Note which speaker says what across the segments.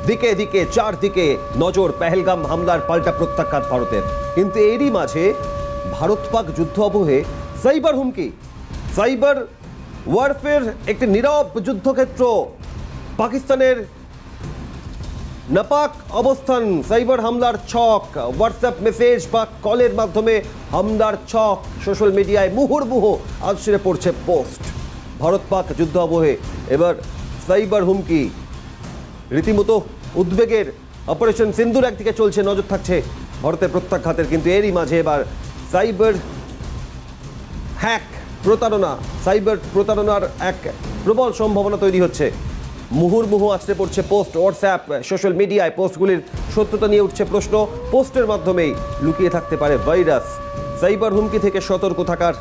Speaker 1: দিকে দিকে চারদিকে নজর পেহেলগাম হামলার পাল্টা প্রত্যাঘাত ভারতের। কিন্তু এরই মাঝে ভারত পাক যুদ্ধ আবহে সাইবার হুমকি, সাইবার ওয়ারফেয়ার একটি নীরব যুদ্ধক্ষেত্র। পাকিস্তানের নাপাক অবস্থান, সাইবার হামলার ছক, হোয়াটসঅ্যাপ মেসেজ বা কলের মাধ্যমে হামলার ছক, সোশ্যাল মিডিয়ায় মুহুর্মুহু আছড়ে পড়ছে পোস্ট। ভারত পাক যুদ্ধ আবহে এবার সাইবার হুমকি, রীতিমতো উদ্বেগের অপারেশন সিন্দুর একদিকে চলছে, নজর থাকছে ভারতের প্রত্যাঘাতের। কিন্তু এরই মাঝে এবার সাইবার হ্যাক, প্রতারণা, সাইবার প্রতারণার এক প্রবল সম্ভাবনা তৈরি হচ্ছে। মুহুর্মুহু আছড়ে পড়ছে পোস্ট, হোয়াটসঅ্যাপ, সোশ্যাল মিডিয়ায় পোস্টগুলির সত্যতা নিয়ে উঠছে প্রশ্ন। পোস্টের মাধ্যমেই লুকিয়ে থাকতে পারে ভাইরাস। সাইবার হুমকি থেকে সতর্ক থাকার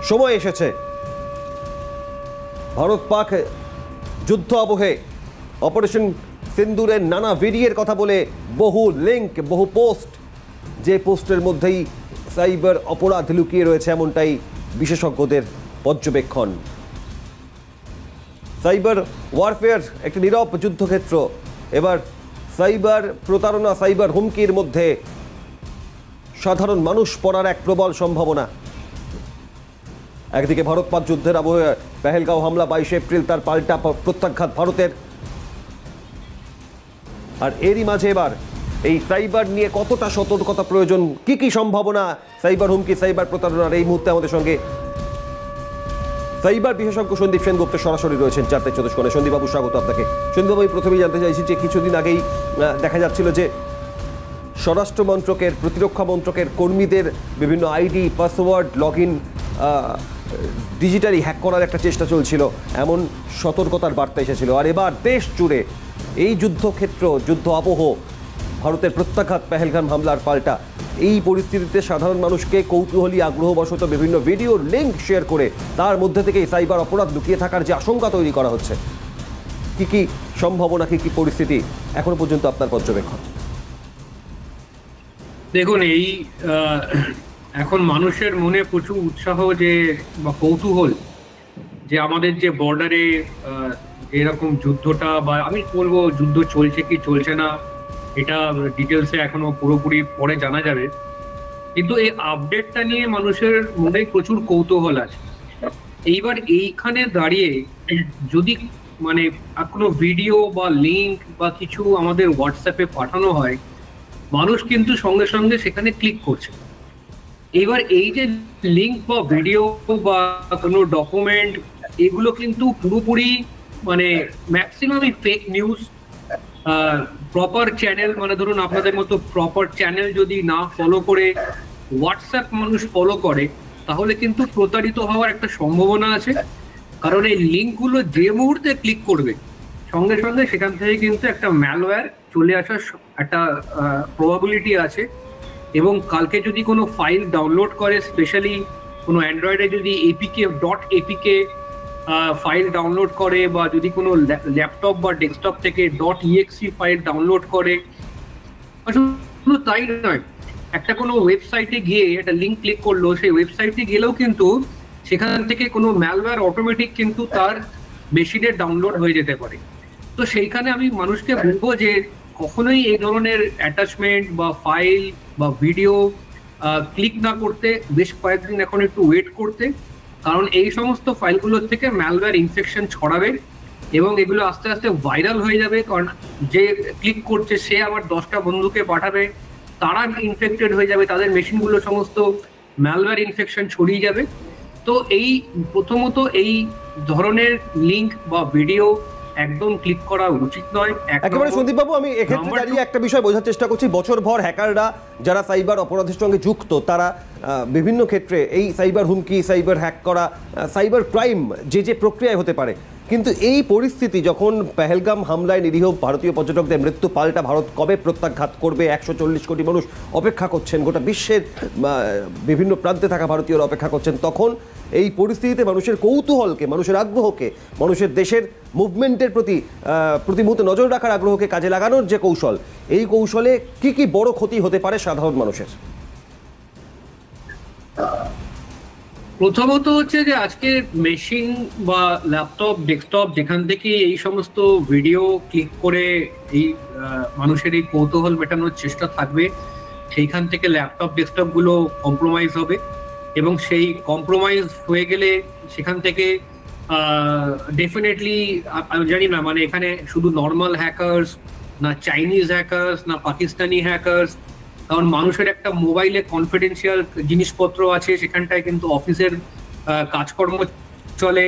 Speaker 1: সময় এসেছে। ভারত পাক যুদ্ধ আবহে অপারেশন সিন্দুরের নানা ভিডিওর কথা বলে বহু লিঙ্ক, বহু পোস্ট, যে পোস্টের মধ্যেই সাইবার অপরাধ লুকিয়ে রয়েছে এমনটাই বিশেষজ্ঞদের পর্যবেক্ষণ। সাইবার ওয়ারফেয়ার একটি নীরব যুদ্ধক্ষেত্র। এবার সাইবার প্রতারণা, সাইবার হুমকির মধ্যে সাধারণ মানুষ পড়ার এক প্রবল সম্ভাবনা। একদিকে ভারত পাক যুদ্ধের আবহে পেহেলগাঁও হামলা 22 এপ্রিল, তার পাল্টা প্রত্যাঘাত ভারতের। আর এরই মাঝে এবার এই সাইবার নিয়ে কতটা সতর্কতা প্রয়োজন, কি কি সম্ভাবনা সাইবার হুমকি, সাইবার প্রতারণার, এই মুহূর্তে আমাদের সঙ্গে সাইবার বিশেষজ্ঞ সন্দীপ সেনগুপ্ত সরাসরি রয়েছেন চারটে চতুষ্কোণে। সন্দীপবাবু, স্বাগত আপনাকে। সন্দীপবাবু, আমি প্রথমেই জানতে চাইছি যে কিছুদিন আগেই দেখা যাচ্ছিল যে স্বরাষ্ট্র মন্ত্রকের, প্রতিরক্ষা মন্ত্রকের কর্মীদের বিভিন্ন ID, password, log in digitally hack করার একটা চেষ্টা চলছিল, এমন সতর্কতার বার্তা এসেছিল। আর এবার দেশ জুড়ে এই যুদ্ধক্ষেত্র, যুদ্ধ আবহ, ভারতের প্রত্যাঘাত পেহেলগাম হামলার পাল্টা, এই পরিস্থিতিতে সাধারণ মানুষকে কৌতূহলী আগ্রহবশত বিভিন্ন ভিডিওর লিঙ্ক শেয়ার করে তার মধ্যে থেকে সাইবার অপরাধ লুকিয়ে থাকার যে আশঙ্কা তৈরি করা হচ্ছে, কি কি সম্ভাবনা, কি কি পরিস্থিতি এখনো পর্যন্ত আপনার পর্যবেক্ষণ?
Speaker 2: দেখুন, এই এখন মানুষের মনে প্রচুর উৎসাহ যে বা কৌতূহল যে আমাদের যে বর্ডারে এরকম যুদ্ধটা, বা আমি বলবো যুদ্ধ চলছে কি চলছে না, এটা ডিটেলসে এখনো পুরোপুরি পরে জানা যাবে। কিন্তু এই আপডেটটা নিয়ে মানুষের মনে প্রচুর কৌতূহল আছে। এইবার এইখানে দাঁড়িয়ে যদি মানে কোনো ভিডিও বা লিঙ্ক বা কিছু আমাদের হোয়াটসঅ্যাপে পাঠানো হয়, মানুষ কিন্তু সঙ্গে সঙ্গে সেখানে ক্লিক করছে। এবার এই যে লিঙ্ক বা ভিডিও বা কোনো ডকুমেন্ট, এগুলো কিন্তু পুরোপুরি মানে ম্যাক্সিমামই ফেক নিউজ। প্রপার চ্যানেল, মানে ধরুন আপনাদের মতো প্রপার চ্যানেল যদি না ফলো করে হোয়াটসঅ্যাপ মানুষ ফলো করে, তাহলে কিন্তু প্রতারিত হওয়ার একটা সম্ভাবনা আছে। কারণ এই লিঙ্কগুলো যে মুহূর্তে ক্লিক করবে, সঙ্গে সঙ্গে সেখান থেকে কিন্তু একটা ম্যালওয়্যার চলে আসার একটা প্রবাবিলিটি আছে। এবং কালকে যদি কোনো ফাইল ডাউনলোড করে, স্পেশালি কোনো অ্যান্ড্রয়েডে যদি APK ফাইল ডাউনলোড করে, বা যদি কোনো ল্যাপটপ বা ডেস্কটপ থেকে .exe ফাইল ডাউনলোড করে, শুধু তাই নয়, একটা কোনো ওয়েবসাইটে গিয়ে একটা লিঙ্ক ক্লিক করলো, সেই ওয়েবসাইটে গেলেও কিন্তু সেখান থেকে কোনো ম্যালওয়্যার অটোমেটিক কিন্তু তার মেশিনে ডাউনলোড হয়ে যেতে পারে। তো সেইখানে আমি মানুষকে বলবো যে কখনোই এই ধরনের অ্যাটাচমেন্ট বা ফাইল বা ভিডিও ক্লিক না করতে, বেশ কয়েকদিন এখন একটু ওয়েট করতে। কারণ এই সমস্ত ফাইলগুলোর থেকে ম্যালওয়্যার ইনফেকশন ছড়াবে এবং এগুলো আস্তে আস্তে ভাইরাল হয়ে যাবে। কারণ যে ক্লিক করছে সে আবার 10টা বন্ধুকে পাঠাবে, তারা ইনফেক্টেড হয়ে যাবে, তাদের মেশিনগুলো সমস্ত ম্যালওয়্যার ইনফেকশন ছড়িয়ে যাবে। তো এই প্রথমত এই ধরনের লিঙ্ক বা ভিডিও একদম ক্লিক করা উচিত নয়।
Speaker 1: একেবারে সন্দীপবাবু, আমি এক্ষেত্রে দাঁড়িয়ে একটা বিষয় বোঝার চেষ্টা করছি। বছরভর হ্যাকাররা, যারা সাইবার অপরাধের সঙ্গে যুক্ত, তারা বিভিন্ন ক্ষেত্রে এই সাইবার হুমকি, সাইবার হ্যাক করা, সাইবার ক্রাইম যে প্রক্রিয়ায় হতে পারে। কিন্তু এই পরিস্থিতি যখন পেহেলগাম হামলায় নিরীহ ভারতীয় পর্যটকদের মৃত্যু পাল্টা ভারত কবে প্রত্যাঘাত করবে, 140 কোটি মানুষ অপেক্ষা করছেন, গোটা বিশ্বের বিভিন্ন প্রান্তে থাকা ভারতীয়রা অপেক্ষা করছেন, তখন এই পরিস্থিতিতে মানুষের কৌতূহলকে, মানুষের আগ্রহকে, মানুষের দেশের মুভমেন্টের প্রতি মুহূর্তে নজর রাখার আগ্রহকে কাজে লাগানোর যে কৌশল, এই কৌশলে কি কি বড় ক্ষতি হতে পারে সাধারণ মানুষের?
Speaker 2: প্রথমত হচ্ছে যে আজকে মেশিন বা ল্যাপটপ ডেস্কটপ যেখান থেকে এই সমস্ত ভিডিও ক্লিক করে এই মানুষের এই কৌতূহল মেটানোর চেষ্টা থাকবে, সেইখান থেকে ল্যাপটপ ডেস্কটপ গুলো কম্প্রোমাইজ হবে এবং সেই কম্প্রোমাইজ হয়ে গেলে সেখান থেকে ডেফিনেটলি আমি জানি না, মানে এখানে শুধু নর্মাল হ্যাকার্স না চাইনিজ হ্যাকার্স না পাকিস্তানি হ্যাকার্স, কারণ মানুষের একটা মোবাইলে কনফিডেন্সিয়াল জিনিসপত্র আছে, সেখানটায় কিন্তু অফিসের কাজকর্ম চলে।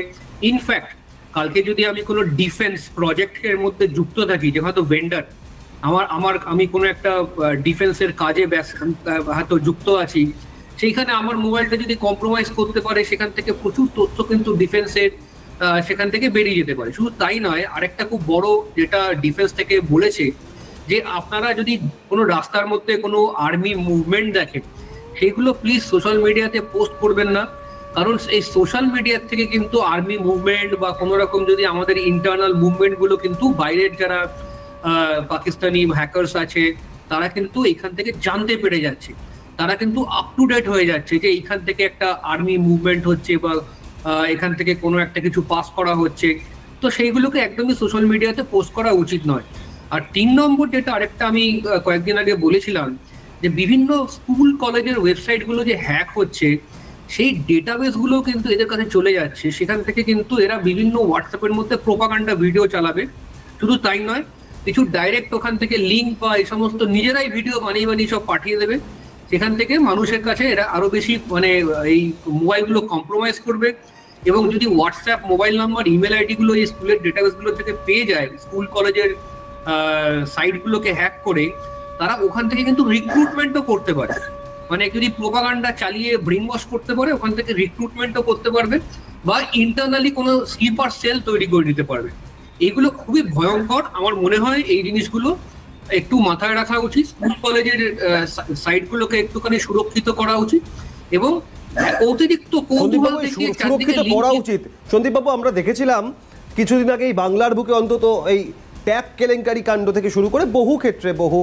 Speaker 2: ইনফ্যাক্ট কালকে যদি আমি কোনো ডিফেন্স প্রজেক্টের মধ্যে যুক্ত থাকি, যে হয়তো ভেন্ডার আমি কোনো একটা ডিফেন্সের কাজে হয়তো যুক্ত আছি, সেইখানে আমার মোবাইলটা যদি কম্প্রোমাইজ করতে পারে, সেখান থেকে প্রচুর তথ্য কিন্তু ডিফেন্সের সেখান থেকে বেরিয়ে যেতে পারে। শুধু তাই নয়, আরেকটা খুব বড় যেটা ডিফেন্স থেকে বলেছে, যে আপনারা যদি কোনো রাস্তার মধ্যে কোনো আর্মি মুভমেন্ট দেখেন, সেইগুলো প্লিজ সোশ্যাল মিডিয়াতে পোস্ট করবেন না, কারণ এই সোশ্যাল মিডিয়ার থেকে কিন্তু আর্মি মুভমেন্ট বা কোনো রকম যদি আমাদের ইন্টারনাল মুভমেন্ট গুলো কিন্তু বাইরের যারা পাকিস্তানি হ্যাকার্স আছে তারা কিন্তু এখান থেকে জানতে পেরে যাচ্ছে, তারা কিন্তু আপ টু ডেট হয়ে যাচ্ছে যে এইখান থেকে একটা আর্মি মুভমেন্ট হচ্ছে বা এখান থেকে কোনো একটা কিছু পাস করা হচ্ছে। তো সেইগুলোকে একদমই সোশ্যাল মিডিয়াতে পোস্ট করা উচিত নয়। আর 3 নম্বর যেটা আরেকটা আমি কয়েকদিন আগে বলেছিলাম, যে বিভিন্ন স্কুল কলেজের ওয়েবসাইট গুলো যে হ্যাক হচ্ছে, সেই ডেটাবেস গুলো কিন্তু এদের কাছে চলে যাচ্ছে, সেখান থেকে কিন্তু এরা বিভিন্ন হোয়াটসঅ্যাপের মধ্যে প্রোপাগান্ডা ভিডিও চালাবে। শুধু তাই নয়, কিছু ডাইরেক্ট ওখান থেকে লিঙ্ক বা এই সমস্ত নিজেরাই ভিডিও বানিয়ে বানিয়ে সব পাঠিয়ে দেবে, সেখান থেকে মানুষের কাছে এরা আরো বেশি মানে এই মোবাইলগুলো কম্প্রোমাইজ করবে। এবং যদি WhatsApp mobile number email ID গুলো এই স্কুলের ডেটাবেস গুলো থেকে পেয়ে যায়, স্কুল কলেজের সাইটগুলোকে হ্যাক করে, তারা ওখান থেকে কিন্তু রিক্রুটমেন্টও করতে পারে। মানে যদি প্রোপাগান্ডা চালিয়ে ব্রেন ওয়াশ করতে পারে, ওখান থেকে রিক্রুটমেন্টও করতে পারবে বা ইন্টারনালি কোনো স্লিপার সেল তৈরি করে দিতে পারবে। এইগুলো খুবই ভয়ঙ্কর। আমার মনে হয় এই জিনিসগুলো একটু মাথায় রাখা উচিত, স্কুল কলেজের সাইটগুলোকে একটুখানি সুরক্ষিত করা উচিত এবং অতিরিক্ত কৌতূহল থেকে
Speaker 1: সুরক্ষিত করা উচিত। সন্দীপবাবু, আমরা দেখেছিলাম কিছুদিন আগেই বাংলার বুকে অন্তত এই ট্যাব কেলেঙ্কারি কাণ্ড থেকে শুরু করে বহু ক্ষেত্রে বহু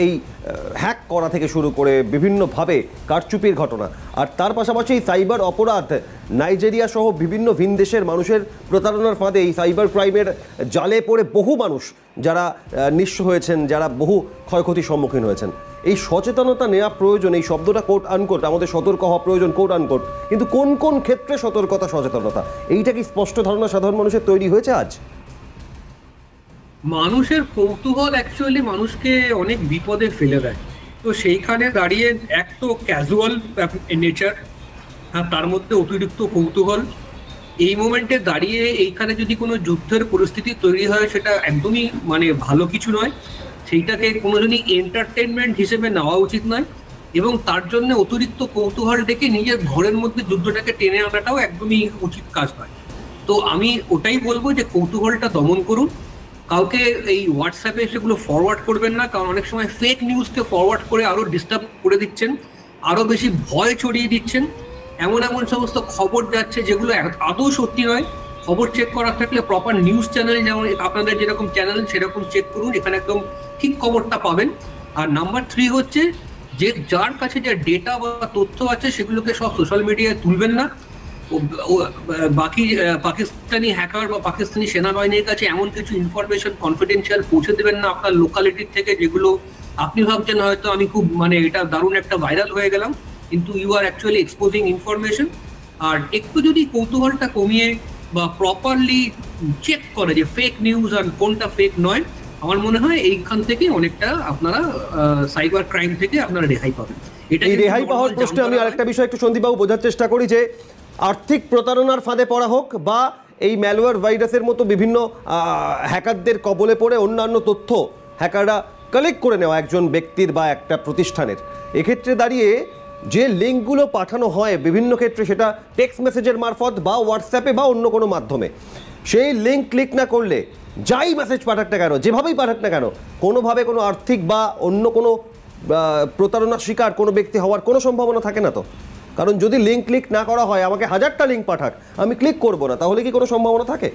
Speaker 1: এই হ্যাক করা থেকে শুরু করে বিভিন্নভাবে কারচুপির ঘটনা, আর তার পাশাপাশি সাইবার অপরাধ, নাইজেরিয়া সহ বিভিন্ন ভিন দেশের মানুষের প্রতারণার ফাঁদে এই সাইবার ক্রাইমের জালে পড়ে বহু মানুষ যারা নিঃস্ব হয়েছেন, যারা বহু ক্ষয়ক্ষতির সম্মুখীন হয়েছেন। এই সচেতনতা নেওয়া প্রয়োজন, এই শব্দটা কোট আনকোট, আমাদের সতর্ক হওয়া প্রয়োজন কোট আনকোট, কিন্তু কোন কোন ক্ষেত্রে সতর্কতা সচেতনতা, এইটা কি স্পষ্ট ধারণা সাধারণ মানুষের তৈরি হয়েছে আজ?
Speaker 2: মানুষের কৌতূহল অ্যাকচুয়ালি মানুষকে অনেক বিপদে ফেলে দেয়। তো সেইখানে দাঁড়িয়ে এক তো ক্যাজুয়াল নেচার, আর তার মধ্যে অতিরিক্ত কৌতূহল, এই মোমেন্টে দাঁড়িয়ে এইখানে যদি কোনো যুদ্ধের পরিস্থিতি তৈরি হয়, সেটা একদমই মানে ভালো কিছু নয়। সেইটাকে কোনোদিনই এন্টারটেনমেন্ট হিসেবে নেওয়া উচিত নয় এবং তার জন্য অতিরিক্ত কৌতূহল ডেকে নিজের ঘরের মধ্যে যুদ্ধটাকে টেনে আনাটাও একদমই উচিত কাজ নয়। তো আমি ওটাই বলবো যে কৌতূহলটা দমন করুন, কাউকে এই হোয়াটসঅ্যাপে সেগুলো ফরওয়ার্ড করবেন না, কারণ অনেক সময় ফেক নিউজকে ফরওয়ার্ড করে আরো ডিস্টার্ব করে দিচ্ছেন, আরো বেশি ভয় ছড়িয়ে দিচ্ছেন। এমন এমন সমস্ত খবর যাচ্ছে যেগুলো আদৌ সত্যি নয়। খবর চেক করার থাকলে প্রপার নিউজ চ্যানেল, যেমন আপনাদের যেরকম চ্যানেল সেরকম চেক করুন, এখানে একদম ঠিক খবরটা পাবেন। আর নাম্বার 3 হচ্ছে যে যার কাছে যে ডেটা বা তথ্য আছে সেগুলোকে সব সোশ্যাল মিডিয়ায় তুলবেন না। বাকি পাকিস্তানি হ্যাকার বা পাকিস্তানি সেনাবাহিনীর কাছে এমন কিছু ইনফরমেশন কনফিডেন্সিয়াল পৌঁছে দেবেন না আপনার লোকালিটির থেকে, যেগুলো আপনি ভাবছেন হয়তো আমি খুব মানে এটা দারুণ একটা ভাইরাল হয়ে গেলাম, কিন্তু you are actually exposing information. আর একটু যদি কৌতূহলটা কমিয়ে বা প্রপারলি চেক করে যে ফেক নিউজ আর কোনটা ফেক নয়, আমার মনে হয় এইখান থেকে অনেকটা আপনারা সাইবার ক্রাইম থেকে আপনারা রেহাই পাবেন।
Speaker 1: এটা রেহাই পাওয়ার প্রশ্নে আমি আরেকটা বিষয় একটু সন্দীপবাবু বোঝার চেষ্টা করি, যে আর্থিক প্রতারণার ফাঁদে পড়া হোক বা এই ম্যালওয়্যার ভাইরাসের মতো বিভিন্ন হ্যাকারদের কবলে পড়ে অন্যান্য তথ্য হ্যাকাররা কালেক্ট করে নেওয়া একজন ব্যক্তির বা একটা প্রতিষ্ঠানের, এক্ষেত্রে দাঁড়িয়ে যে লিঙ্কগুলো পাঠানো হয় বিভিন্ন ক্ষেত্রে, সেটা টেক্সট মেসেজের মারফত বা হোয়াটসঅ্যাপে বা অন্য কোনো মাধ্যমে, সেই লিঙ্ক ক্লিক না করলে যাই মেসেজ পাঠাক না কেন, যেভাবেই পাঠাক না কেন, কোনোভাবে কোনো আর্থিক বা অন্য কোনো প্রতারণার শিকার কোনো ব্যক্তি হওয়ার কোনো সম্ভাবনা থাকে না তো? কারণ যদি লিঙ্ক ক্লিক না করা হয়, আমাকে 1000টা লিঙ্ক পাঠাক, আমি ক্লিক করব না, তাহলে কি কোনো সম্ভাবনা থাকে?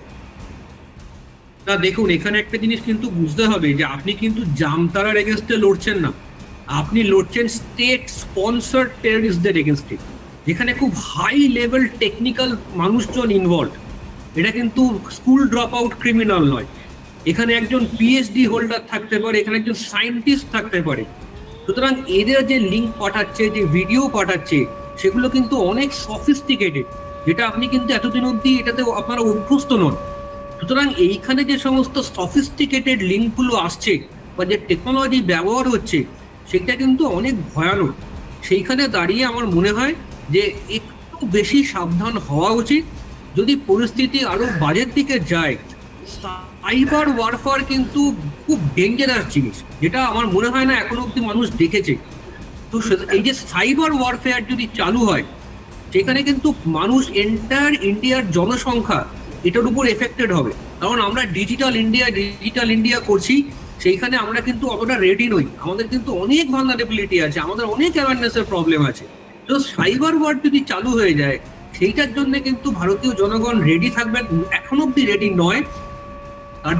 Speaker 2: না, দেখুন এখানে একটা জিনিস কিন্তু বুঝতে হবে যে আপনি কিন্তু জামতারার এগেনস্টে লড়ছেন না, আপনি লড়ছেন স্টেট স্পন্সর্ড টেররিস্টদের এগেনস্টে। যেখানে খুব হাই লেভেল টেকনিক্যাল মানুষজন ইনভলভ। এটা কিন্তু স্কুল ড্রপ আউট ক্রিমিনাল নয়, এখানে একজন পিএইচডি হোল্ডার থাকতে পারে, এখানে একজন সায়েন্টিস্ট থাকতে পারে। সুতরাং এদের যে লিঙ্ক পাঠাচ্ছে, যে ভিডিও পাঠাচ্ছে, সেগুলো কিন্তু অনেক সফিস্টিকেটেড, যেটা আপনি কিন্তু এতদিন অবধি এটাতে আপনারা অভ্যস্ত নন। সুতরাং এইখানে যে সমস্ত সফিস্টিকেটেড লিঙ্কগুলো আসছে বা যে টেকনোলজি ব্যবহার হচ্ছে, সেটা কিন্তু অনেক ভয়ানক। সেইখানে দাঁড়িয়ে আমার মনে হয় যে একটু বেশি সাবধান হওয়া উচিত। যদি পরিস্থিতি আরো বাজের দিকে যায়, সাইবার ওয়ারফেয়ার কিন্তু খুব ডেঞ্জারাস জিনিস, যেটা আমার মনে হয় না এখনো অব্দি মানুষ দেখেছে। তো এই যে সাইবার ওয়ারফেয়ার যদি চালু হয়, সেখানে কিন্তু মানুষ, এন্টায়ার ইন্ডিয়ার জনসংখ্যা এটার উপর এফেক্টেড হবে। কারণ আমরা ডিজিটাল ইন্ডিয়া করছি, সেইখানে আমরা কিন্তু অতটা রেডি নই, আমাদের কিন্তু অনেক ভালনারেবিলিটি আছে, আমাদের অনেক অ্যাওয়ারনেসের প্রবলেম আছে। তো সাইবার ওয়ার যদি চালু হয়ে যায়, সেইটার জন্য কিন্তু ভারতীয় জনগণ রেডি থাকবেন, এখন অব্দি রেডি নয়। তার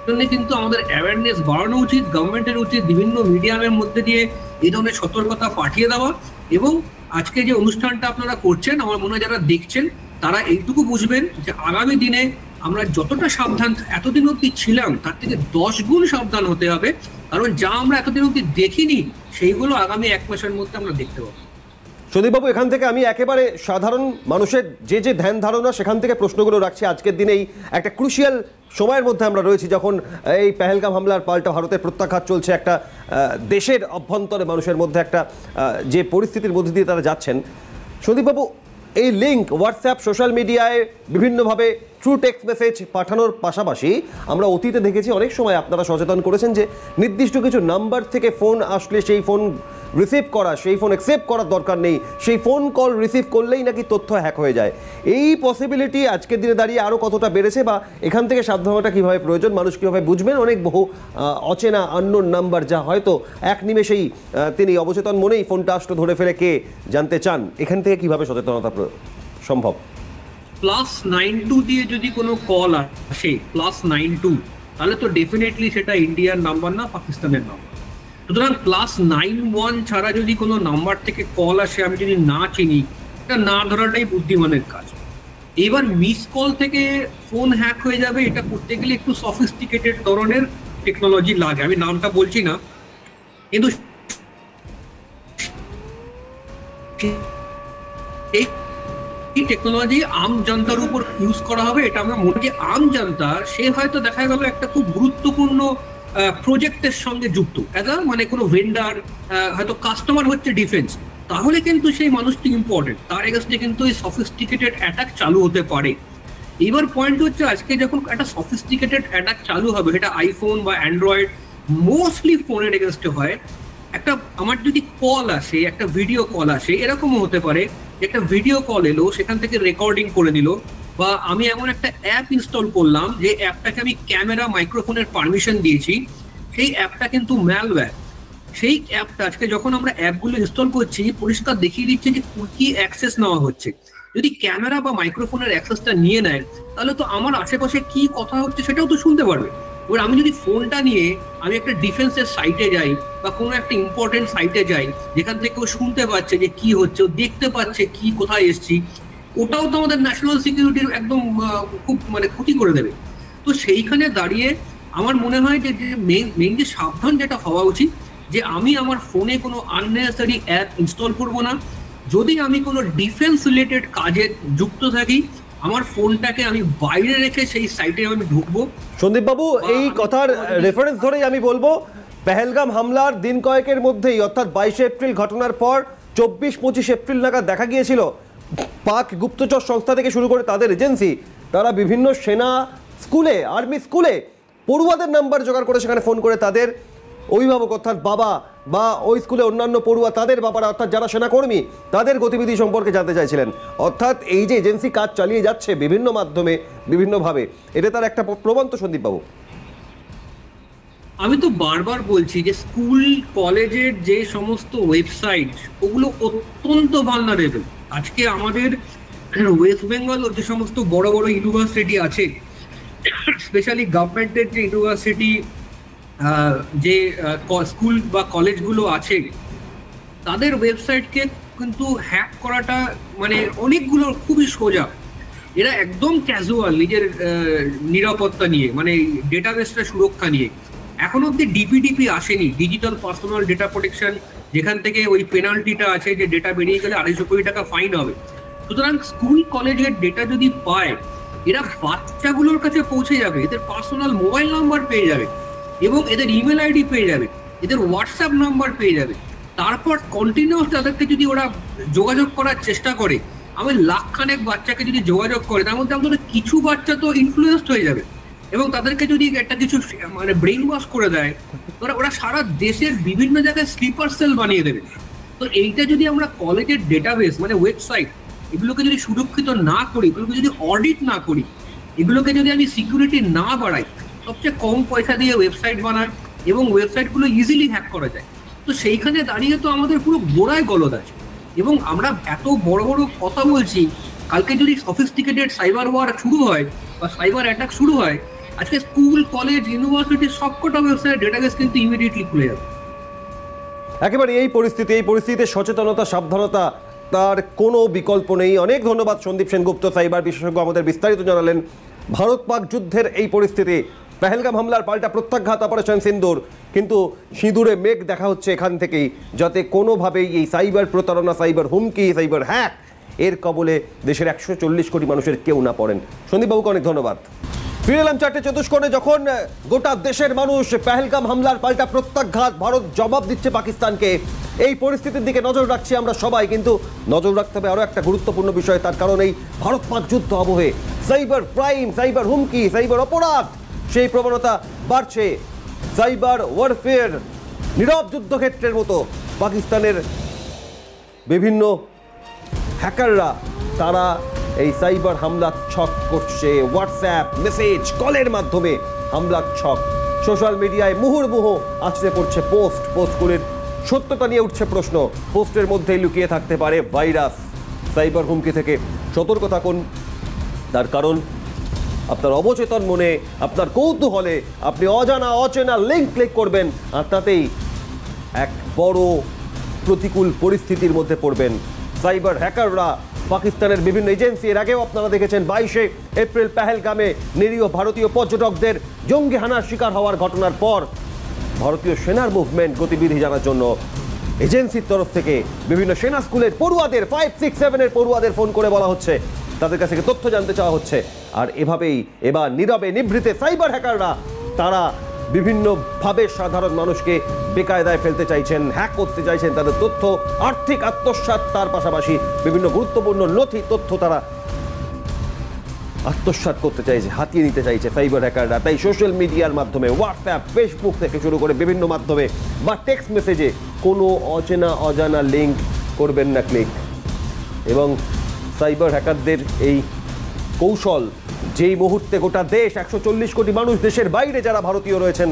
Speaker 2: জন্য কিন্তু আমাদের অ্যাওয়ারনেস বাড়ানো উচিত, গভর্নমেন্টের উচিত বিভিন্ন মিডিয়ামের মধ্যে দিয়ে এই ধরনের সতর্কতা পাঠিয়ে দেওয়া। এবং আজকে যে অনুষ্ঠানটা আপনারা করছেন, আমার মনে হয় যারা দেখছেন তারা এইটুকু বুঝবেন যে আগামী দিনে আমরা যতটা সাবধান এতদিন অব্দি ছিলাম, তার থেকে 10 গুণ সাবধান হতে হবে। কারণ যা আমরা এতদিন অব্দি দেখিনি, সেইগুলো আগামী 1 মাসের মধ্যে আমরা দেখতে পাবো।
Speaker 1: সন্দীপবাবু, এখান থেকে আমি একেবারে সাধারণ মানুষের যে ধ্যান ধারণা, সেখান থেকে প্রশ্নগুলো রাখছি। আজকের দিনেই একটা ক্রুশিয়াল সময়ের মধ্যে আমরা রয়েছি, যখন এই পেহেলগাম হামলার পাল্টা ভারতের প্রত্যাঘাত চলছে, একটা দেশের অভ্যন্তরে মানুষের মধ্যে একটা যে পরিস্থিতির মধ্যে দিয়ে তারা যাচ্ছেন। সন্দীপবাবু, এই লিঙ্ক হোয়াটসঅ্যাপ, সোশ্যাল মিডিয়ায় বিভিন্নভাবে ট্রু টেক্সট মেসেজ পাঠানোর পাশাপাশি আমরা অতীতে দেখেছি অনেক সময় আপনারা সচেতন করেছেন যে নির্দিষ্ট কিছু নাম্বার থেকে ফোন আসলে সেই ফোন রিসিভ করা, সেই ফোন অ্যাকসেপ্ট করার দরকার নেই, সেই ফোন কল রিসিভ করলেই নাকি তথ্য হ্যাক হয়ে যায়। এই পসিবিলিটি আজকের দিনে দাঁড়িয়ে আরও কতটা বেড়েছে, বা এখান থেকে সাবধানতা কীভাবে প্রয়োজন, মানুষ কীভাবে বুঝবেন? অনেক বহু অচেনা আননোন নাম্বার, যা হয়তো এক নিমেষেই তিনি অবচেতন মনেই ফোনটা আসলে ধরে ফেলে কে জানতে চান। এখান থেকে কীভাবে সচেতনতা সম্ভব?
Speaker 2: +92 দিয়ে যদি কোনো কল আসে, +92, তাহলে তো ডেফিনেটলি সেটা ইন্ডিয়ার নাম্বার না, পাকিস্তানের নাম্বার। সুতরাং +91 ছাড়া যদি কোনো নাম্বার থেকে কল আসে, আমি যদি না চিনি, এটা না ধরাটাই বুদ্ধিমানের কাজ। এবার মিস কল থেকে ফোন হ্যাক হয়ে যাবে, এটা করতে গেলে একটু সফিস্টিকেটেড ধরনের টেকনোলজি লাগে, আমি নামটা বলছি না, কিন্তু এই টেকনোলজি আম জনতার উপর ইউজ করা হবে। এটা আমরা মনে করি আম জনতা, সে হয়তো দেখা গেল একটা খুব গুরুত্বপূর্ণ প্রজেক্টের সঙ্গে যুক্ত, মানে কোনো ভেন্ডার, হয়তো কাস্টমার হচ্ছে ডিফেন্স, তাহলে কিন্তু সেই মানুষটি ইম্পর্টেন্ট, তার এগেইনস্টে কিন্তু এই সফিস্টিকেটেড অ্যাটাক চালু হতে পারে। এবার পয়েন্ট হচ্ছে, আজকে যখন একটা সফিস্টিকেটেড অ্যাটাক চালু হবে, এটা আইফোন বা অ্যান্ড্রয়েড, মোস্টলি ফোনের এগেইনস্টে হয়। একটা আমার যদি কল আসে, একটা ভিডিও কল আসে, এরকমও হতে পারে একটা ভিডিও কল এলো, সেখান থেকে রেকর্ডিং করে দিল, বা আমি এমন একটা অ্যাপ ইনস্টল করলাম যে অ্যাপটাকে আমি ক্যামেরা, মাইক্রোফোনের পারমিশন দিয়েছি, সেই অ্যাপটা কিন্তু ম্যালওয়্যার। সেই অ্যাপটা আজকে যখন আমরা অ্যাপগুলো ইনস্টল করছি, পরিষ্কার দেখিয়ে দিচ্ছে যে কি অ্যাক্সেস নেওয়া হচ্ছে। যদি ক্যামেরা বা মাইক্রোফোনের অ্যাক্সেসটা নিয়ে নেয়, তাহলে তো আমার আশেপাশে কি কথা হচ্ছে সেটাও তো শুনতে পারবে। এবার আমি যদি ফোনটা নিয়ে আমি একটা ডিফেন্সের সাইটে যাই বা কোনো একটা ইম্পর্টেন্ট সাইটে যাই, যেখান থেকে ও শুনতে পাচ্ছে যে কি হচ্ছে, ও দেখতে পাচ্ছে কি কোথায় এসছি, ওটাও তো আমাদের ন্যাশনাল সিকিউরিটির একদম খুব ক্ষতি করে দেবে। তো সেইখানে দাঁড়িয়ে আমার মনে হয় যে মেইন যে সাবধান যেটা হওয়া উচিত, যে আমি আমার ফোনে কোনো আননেসেসারি অ্যাপ ইনস্টল করব না। যদি আমি কোনো ডিফেন্স রিলেটেড কাজে যুক্ত থাকি, আমার ফোনটাকে আমি বাইরে রেখে সেই সাইটে আমি ঢুকবো।
Speaker 1: সন্দীপবাবু, এই কথার রেফারেন্স ধরেই আমি বলবো, পেহেলগাম হামলার দিন কয়েকের মধ্যেই, অর্থাৎ 22 এপ্রিল ঘটনার পর 24-25 এপ্রিল নাগাদ দেখা গিয়েছিল পাক গুপ্তচর সংস্থা থেকে শুরু করে তাদের এজেন্সি, তারা বিভিন্ন সেনা স্কুলে, আর্মি স্কুলে পড়ুয়াদের নাম্বার জোগাড় করে সেখানে ফোন করে তাদের অভিভাবক, অর্থাৎ বাবা, বা ওই স্কুলে অন্যান্য পড়ুয়া তাদের বাবারা, অর্থাৎ যারা সেনাকর্মী, তাদের গতিবিধি সম্পর্কে জানতে চাইছিলেন। অর্থাৎ এই যে এজেন্সি কাজ চালিয়ে যাচ্ছে বিভিন্ন মাধ্যমে, বিভিন্নভাবে, এটা তার একটা প্রমাণ তো সন্দীপবাবু।
Speaker 2: আমি তো বারবার বলছি যে স্কুল কলেজের যে সমস্ত ওয়েবসাইট, ওগুলো অত্যন্ত ভালনারেবল। আজকে আমাদের ওয়েস্ট বেঙ্গল যে সমস্ত বড় বড় ইউনিভার্সিটি আছে, স্পেশালি গভর্নমেন্টের যে ইউনিভার্সিটি, যে স্কুল বা কলেজগুলো আছে, তাদের ওয়েবসাইটকে কিন্তু হ্যাক করাটা মানে অনেকগুলো খুবই সোজা। এরা একদম ক্যাজুয়াল নিজের নিরাপত্তা নিয়ে, মানে ডেটাবেসটা সুরক্ষা নিয়ে। এখন অব্দি ডিপিডিপি আসেনি, ডিজিটাল পার্সোনাল ডেটা প্রোটেকশন, যেখান থেকে ওই পেনাল্টিটা আছে যে ডেটা বেরিয়ে গেলে 250 কোটি টাকা ফাইন হবে। সুতরাং স্কুল কলেজের ডেটা যদি পায়, এরা বাচ্চাগুলোর কাছে পৌঁছে যাবে, এদের পার্সোনাল মোবাইল নাম্বার পেয়ে যাবে এবং এদের ইমেল আইডি পেয়ে যাবে, এদের হোয়াটসঅ্যাপ নাম্বার পেয়ে যাবে। তারপর কন্টিনিউয়াস তাদেরকে যদি ওরা যোগাযোগ করার চেষ্টা করে, আমি লাখখানেক বাচ্চাকে যদি যোগাযোগ করে, তার মধ্যে আমাদের কিছু বাচ্চা তো ইনফ্লুয়েসড হয়ে যাবে এবং তাদেরকে যদি একটা কিছু মানে ব্রেইন ওয়াশ করে দেয়, ওরা সারা দেশের বিভিন্ন জায়গায় স্লিপার সেল বানিয়ে দেবে। তো এইটা যদি আমরা কলেজের ডেটাবেস মানে ওয়েবসাইট এগুলোকে যদি সুরক্ষিত না করি, এগুলোকে যদি অডিট না করি, এগুলোকে যদি আমি সিকিউরিটি না বাড়াই, সবচেয়ে কম পয়সা দিয়ে ওয়েবসাইট বানায় এবং ওয়েবসাইটগুলো ইজিলি হ্যাক করা যায়। তো সেইখানে দাঁড়িয়ে তো আমাদের পুরো গোড়ায় গলদ আছে। এবং আমরা এত বড় বড় কথা বলছি, কালকে যদি সফিস্টিকেটেড সাইবার ওয়ার শুরু হয় বা সাইবার অ্যাটাক শুরু হয়, আজকে স্কুল কলেজ ইউনিভার্সিটি সবকটা ওয়েবসাইট ডেটাবেস কিন্তু ইমিডিয়েটলি খুলে যাবে।
Speaker 1: একেবারে এই পরিস্থিতিতে সচেতনতা, সাবধানতা, তার কোনো বিকল্প নেই। অনেক ধন্যবাদ সন্দীপ সেনগুপ্ত, সাইবার বিশেষজ্ঞ, আমাদের বিস্তারিত জানালেন। ভারত পাক যুদ্ধের এই পরিস্থিতি, পেহেলগাম হামলার পাল্টা প্রত্যাঘাত অপারেশন সিন্দুর, কিন্তু সিঁদুরে মেঘ দেখা হচ্ছে এখান থেকেই, যাতে কোনোভাবেই এই সাইবার প্রতারণা, সাইবার হুমকি, সাইবার হ্যাক এর কবলে দেশের 140 কোটি মানুষের কেউ না পড়েন। সন্দীপবাবুকে অনেক ধন্যবাদ। ফিরে এলাম 4টে 24 যখন গোটা দেশের মানুষ পেহেলগাম হামলার পাল্টা প্রত্যাঘাত, ভারত জবাব দিচ্ছে পাকিস্তানকে। এই পরিস্থিতির দিকে নজর রাখছি আমরা সবাই, কিন্তু নজর রাখতে হবে আরও একটা গুরুত্বপূর্ণ বিষয়। তার কারণ এই ভারত পাক যুদ্ধ আবহে সাইবার ক্রাইম, সাইবার হুমকি, সাইবার অপরাধ, সেই প্রবণতা বাড়ছে। সাইবার ওয়ারফেয়ার, নীরব যুদ্ধক্ষেত্রের মতো পাকিস্তানের বিভিন্ন হ্যাকাররা তারা এই সাইবার হামলার ছক করছে। হোয়াটসঅ্যাপ মেসেজ, কলের মাধ্যমে হামলার ছক। সোশ্যাল মিডিয়ায় মুহুর্মুহু আছড়ে পড়ছে পোস্টগুলির সত্যতা নিয়ে উঠছে প্রশ্ন। পোস্টের মধ্যেই লুকিয়ে থাকতে পারে ভাইরাস। সাইবার হুমকি থেকে সতর্ক থাকুন। তার কারণ আপনার অবচেতন মনে, আপনার কৌতূহলে আপনি অচেনা লিঙ্ক ক্লিক করবেন, আর তাতেই এক বড় প্রতিকূল পরিস্থিতির মধ্যে পড়বেন। সাইবার হ্যাকাররা পাকিস্তানের বিভিন্ন এজেন্সি, এর আগেও আপনারা দেখেছেন 22 এপ্রিল পেহেলগামে নিরীহ ভারতীয় পর্যটকদের জঙ্গি হানার শিকার হওয়ার ঘটনার পর ভারতীয় সেনার মুভমেন্ট গতিবিধি জানার জন্য এজেন্সির তরফ থেকে বিভিন্ন সেনা স্কুলের পড়ুয়াদের, 5, 6, 7 পড়ুয়াদের ফোন করে বলা হচ্ছে, তাদের কাছ থেকে তথ্য জানতে চাওয়া হচ্ছে। আর এভাবেই এবার নীরবে নিভৃতে সাইবার হ্যাকাররা তারা বিভিন্নভাবে সাধারণ মানুষকে বেকায়দায় ফেলতে চাইছেন, হ্যাক করতে চাইছেন তাদের তথ্য, আর্থিক আত্মসাৎ, তার পাশাপাশি বিভিন্ন গুরুত্বপূর্ণ নথি তথ্য তারা আত্মসাৎ করতে চাইছে, হাতিয়ে নিতে চাইছে সাইবার হ্যাকাররা। তাই সোশ্যাল মিডিয়ার মাধ্যমে, হোয়াটসঅ্যাপ, ফেসবুক থেকে শুরু করে বিভিন্ন মাধ্যমে বা টেক্সট মেসেজে কোনো অজানা লিঙ্ক করবেন না ক্লিক। এবং সাইবার হ্যাকারদের এই কৌশল, যেই মুহূর্তে গোটা দেশ, 140 কোটি মানুষ, দেশের বাইরে যারা ভারতীয় রয়েছেন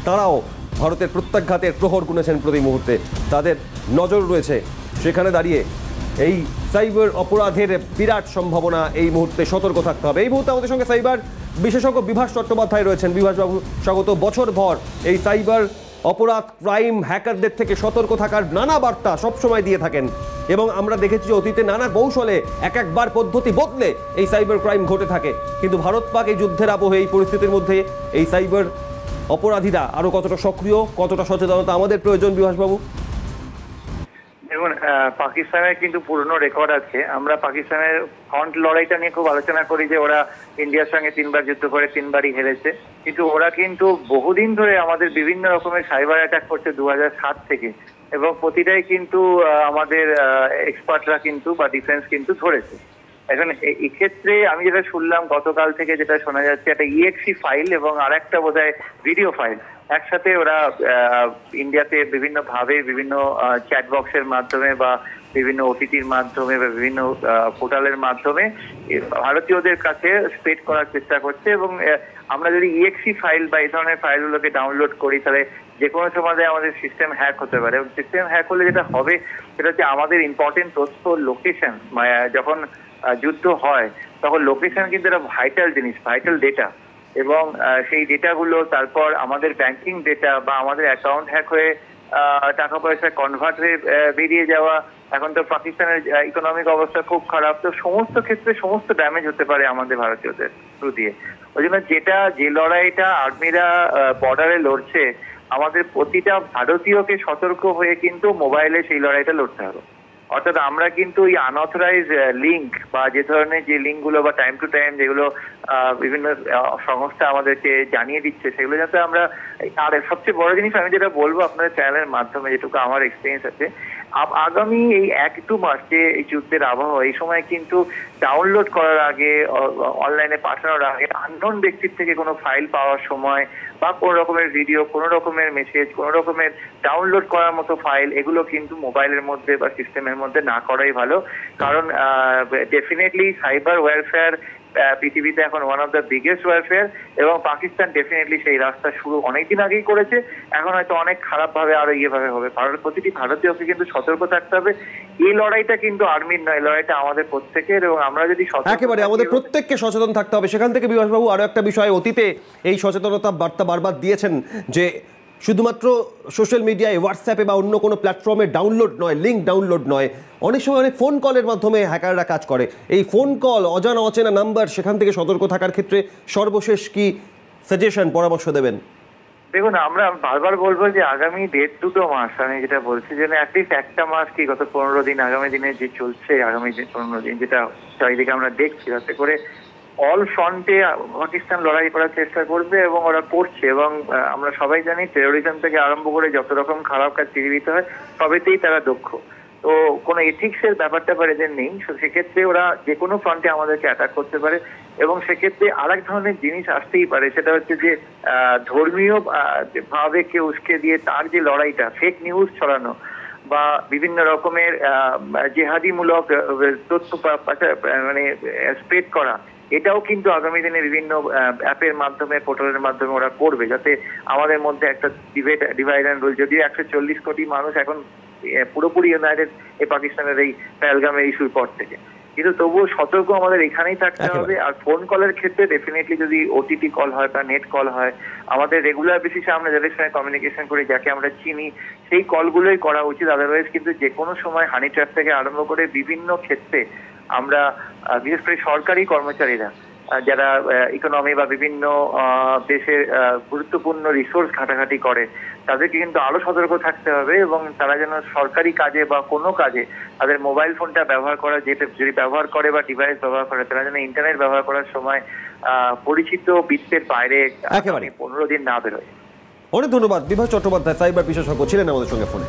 Speaker 1: তারাও ভারতের প্রত্যাঘাতের প্রহর গুনেছেন প্রতি মুহূর্তে, তাদের নজর রয়েছে সেখানে দাঁড়িয়ে এই সাইবার অপরাধের বিরাট সম্ভাবনা। এই মুহূর্তে সতর্ক থাকতে হবে। এই মুহূর্তে আমাদের সঙ্গে সাইবার বিশেষজ্ঞ বিভাস চট্টোপাধ্যায় রয়েছেন। বিভাসবাবু স্বাগত। বছরভর এই সাইবার অপরাধ, ক্রাইম, হ্যাকারদের থেকে সতর্ক থাকার নানা বার্তা সবসময় দিয়ে থাকেন এবং আমরা দেখেছি যে অতীতে নানা কৌশলে একবার পদ্ধতি বদলে এই সাইবার ক্রাইম ঘটে থাকে। কিন্তু ভারত পাক এই যুদ্ধের আবহে, এই পরিস্থিতির মধ্যে এই সাইবার অপরাধীরা আরো কতটা সক্রিয়, কতটা সচেতনতা আমাদের প্রয়োজন বিভাসবাবু?
Speaker 3: দেখুন, পাকিস্তানের কিন্তু পুরনো রেকর্ড আছে। আমরা পাকিস্তানের ফ্রন্ট লড়াইটা নিয়ে খুব আলোচনা করি যে ওরা ইন্ডিয়ার সঙ্গে 3বার যুদ্ধ করে 3বারই হেরেছে, কিন্তু ওরা কিন্তু বহুদিন ধরে আমাদের বিভিন্ন রকমের সাইবার অ্যাটাক করছে 2007 থেকে, এবং প্রতিটাই কিন্তু আমাদের এক্সপার্টরা কিন্তু বা ডিফেন্স কিন্তু ধরেছে। এখন এক্ষেত্রে আমি যেটা শুনলাম গতকাল থেকে, যেটা শোনা যাচ্ছে একটা ইএক্সি ফাইল এবং আর একটা বোধহয় ভিডিও ফাইল একসাথে ওরা ইন্ডিয়াতে বিভিন্ন ভাবে, বিভিন্ন চ্যাট বক্সের মাধ্যমে বা বিভিন্ন ওটিটির মাধ্যমে বা বিভিন্ন পোর্টালের মাধ্যমে ভারতীয়দের কাছে স্প্রেড করার চেষ্টা করছে। এবং আমরা যদি ইএক্সি ফাইল বা এই ধরনের ফাইলগুলোকে ডাউনলোড করি, তাহলে যে কোনো সময় আমাদের সিস্টেম হ্যাক হতে পারে। এবং সিস্টেম হ্যাক হলে যেটা হবে সেটা হচ্ছে আমাদের ইম্পর্টেন্ট তথ্য, লোকেশন, যখন যুদ্ধ হয় তখন লোকেশন কিন্তু একটা ভাইটাল জিনিস, ভাইটাল ডেটা, এবং সেই ডেটাগুলো তারপর আমাদের ব্যাংকিং ডেটা বা আমাদের অ্যাকাউন্ট হ্যাক হয়ে টাকা পয়সা কনভার্ট হয়ে বেরিয়ে যাওয়া, এখন তো পাকিস্তানের ইকোনমিক অবস্থা খুব খারাপ, তো সমস্ত ক্ষেত্রে সমস্ত ড্যামেজ হতে পারে আমাদের ভারতীয়দের থ্রু দিয়ে। ওই জন্য যে লড়াইটা আর্মিরা বর্ডারে লড়ছে, আমাদের প্রতিটা ভারতীয়কে সতর্ক হয়ে কিন্তু মোবাইলে সেই লড়াইটা লড়তে হবে। অর্থাৎ আমরা কিন্তু এই আনঅথরাইজ লিঙ্ক বা যে ধরনের যে লিঙ্কগুলো বা টাইম টু টাইম যেগুলো বিভিন্ন সংস্থা আমাদেরকে জানিয়ে দিচ্ছে, সেগুলো যাতে আমরা, আর সবচেয়ে বড় জিনিস আমি যেটা বলবো আপনাদের চ্যানেলের মাধ্যমে, যেটুকু আমার এক্সপিরিয়েন্স আছে, আগামী এই 1-2 মাস যে এই যুদ্ধের আবহাওয়া, এই সময় কিন্তু ডাউনলোড করার আগে, অনলাইনে পাঠানোর আগে আননোন ব্যক্তির থেকে কোনো ফাইল পাওয়ার সময় বা কোনো রকমের ভিডিও, কোনো রকমের মেসেজ, কোনো রকমের ডাউনলোড করার মতো ফাইল, এগুলো কিন্তু মোবাইলের মধ্যে বা সিস্টেমের মধ্যে না করাই ভালো। কারণ ডেফিনেটলি সাইবার ওয়ারফেয়ার পৃথিবীতে এখন one of the biggest warfare, এবং পাকিস্তান ডেফিনেটলি সেই রাস্তা শুরু অনেকদিন আগেই করেছে, এখন হয়তো অনেক খারাপ ভাবে আরো ইয়েভাবে হবে। প্রতিটি ভারতীয়কে কিন্তু সতর্ক থাকতে হবে। এই লড়াইটা কিন্তু আর্মির নয়, লড়াইটা আমাদের প্রত্যেকের, এবং আমরা যদি
Speaker 1: একেবারে আমাদের প্রত্যেককে সচেতন থাকতে হবে। সেখান থেকে বিভাসবাবু আরো একটা বিষয়, অতীতে এই সচেতনতা বার্তা বারবার দিয়েছেন যে শুধুমাত্র সোশ্যাল মিডিয়ায়, হোয়াটসঅ্যাপে বা অন্য কোনো প্ল্যাটফর্মে ডাউনলোড নয়, লিঙ্ক ডাউনলোড নয়, অনেক সময় অনেক ফোন কলের মাধ্যমে হ্যাকাররা কাজ করে। এই ফোন কল, অজানা অচেনা নাম্বার, সেখান থেকে সতর্ক থাকার ক্ষেত্রে সর্বশেষ কি সাজেশন, পরামর্শ দেবেন?
Speaker 3: দেখুন, আমরা বারবার বলবো যে আগামী 1.5-2 মাস, আমি যেটা বলছি যে অ্যাটলিস্ট একটা মাস কি গত 15 দিন, আগামী দিনে যে চলছে, আগামী 15 দিন যেটা চারিদিকে আমরা দেখছি, তাতে করে অল ফ্রন্টে পাকিস্তান লড়াই করার চেষ্টা করবে, এবং ওরা করছে। এবং আমরা সবাই জানি টেরোরিজম থেকে আরম্ভ করে যত রকম খারাপ কাজ পৃথিবীতে হয়, সবেতেই তারা দক্ষ। তো কোনো এথিক্সের ব্যাপারটা এদের নেই, সেক্ষেত্রে ওরা যে কোনো ফ্রন্টে আমাদেরকে অ্যাটাক করতে পারে। এবং সেক্ষেত্রে আরেক ধরনের জিনিস আসতেই পারে, সেটা হচ্ছে যে ধর্মীয় ভাবে কেউ উস্কে দিয়ে তার যে লড়াইটা, ফেক নিউজ ছড়ানো বা বিভিন্ন রকমের জেহাদিমূলক তথ্য মানে স্প্রেড করা, এটাও কিন্তু আগামী দিনে বিভিন্ন অ্যাপের মাধ্যমে, পোর্টালের মাধ্যমে ওরা করবে, যাতে আমাদের মধ্যে একটা ডিভাইড অ্যান্ড রুল। যদিও 140 কোটি মানুষ এখন পুরোপুরি ইউনাইটেড এই পাকিস্তানের এই পেহেলগামের ইস্যুর পর থেকে, কিন্তু তবুও সতর্ক আমাদের এখানেই থাকতে হবে। আর ফোন কলের ক্ষেত্রে ডেফিনেটলি যদি ওটিটি কল হয় বা নেট কল হয়, আমাদের রেগুলার বেসিসে আমরা যাদের সঙ্গে কমিউনিকেশন করি, যাকে আমরা চিনি, সেই কলগুলোই করা উচিত। আদারওয়াইজ কিন্তু যে কোনো সময় হানি ট্র্যাপ থেকে আরম্ভ করে বিভিন্ন ক্ষেত্রে আমরা, বিশেষ করে সরকারি কর্মচারীরা যারা ইকোনমি বা বিভিন্ন দেশের গুরুত্বপূর্ণ রিসোর্স ঘাটাঘাটি করে, তাদেরকে কিন্তু আরো সতর্ক থাকতে হবে, এবং তারা যেন সরকারি কাজে বা কোনো কাজে তাদের মোবাইল ফোনটা ব্যবহার করা, যেটা যদি ব্যবহার করে বা ডিভাইস ব্যবহার করে, তারা যেন ইন্টারনেট ব্যবহার করার সময় পরিচিত বৃত্তের বাইরে 15 দিন না বেরোয়।
Speaker 1: অনেক ধন্যবাদ। বিভাস চট্টোপাধ্যায়, সাইবার বিশেষজ্ঞ, ছিলেন আমাদের সঙ্গে ফোনে।